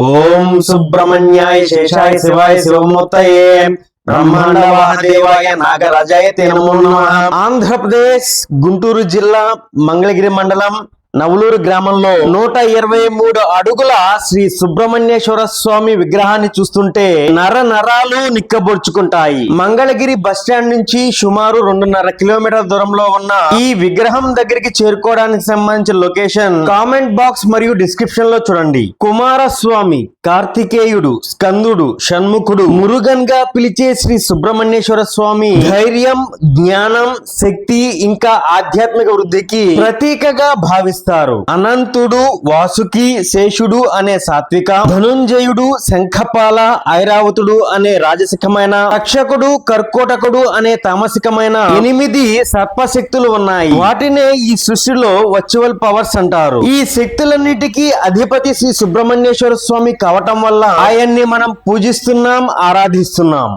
ఓం సుబ్రహ్మణ్యాయ శేషాయ శివాయ శివమూర్తయే బ్రహ్మాండ వాహదేవాయ నాగరాజాయ తే నమో నమః. ఆంధ్రప్రదేశ్ గుంటూరు జిల్లా మంగళగిరి మండలం నవలూరు గ్రామంలో 123 అడుగుల శ్రీ సుబ్రహ్మణ్యేశ్వర స్వామి విగ్రహాన్ని చూస్తుంటే నర నరాలు నిక్కబొడుచుకుంటాయి. మంగళగిరి బస్ స్టాండ్ నుంచి సుమారు 2.5 కిలోమీటర్ల దూరంలో ఉన్న ఈ విగ్రహం దగ్గరికి చేరుకోవడానికి సంబంధించిన లొకేషన్ కామెంట్ బాక్స్ మరియు డిస్క్రిప్షన్ లో చూడండి. కుమారస్వామి, కార్తికేయుడు, స్కందుడు, షణ్ముఖుడు, మురుగన్ గా పిలిచే శ్రీ సుబ్రహ్మణ్యేశ్వర స్వామి ధైర్యం, జ్ఞానం, శక్తి ఇంకా ఆధ్యాత్మిక వృద్ధికి ప్రతీకగా భావిస్తారు. అనంతుడు, వాసుకి, శేషుడు అనే సాత్విక, ధనుంజయుడు, శంఖపాల, ఐరావతుడు అనే రాజసికమైన, రక్షకుడు, కర్కోటకుడు అనే తామసికమైన 8 సర్పశక్తులు ఉన్నాయి. వాటినే ఈ సృష్టిలో వర్చువల్ పవర్స్ అంటారు. ఈ శక్తులన్నిటికీ అధిపతి శ్రీ సుబ్రహ్మణ్యేశ్వర స్వామి కావటం వల్ల ఆయన్ని మనం పూజిస్తున్నాం, ఆరాధిస్తున్నాం.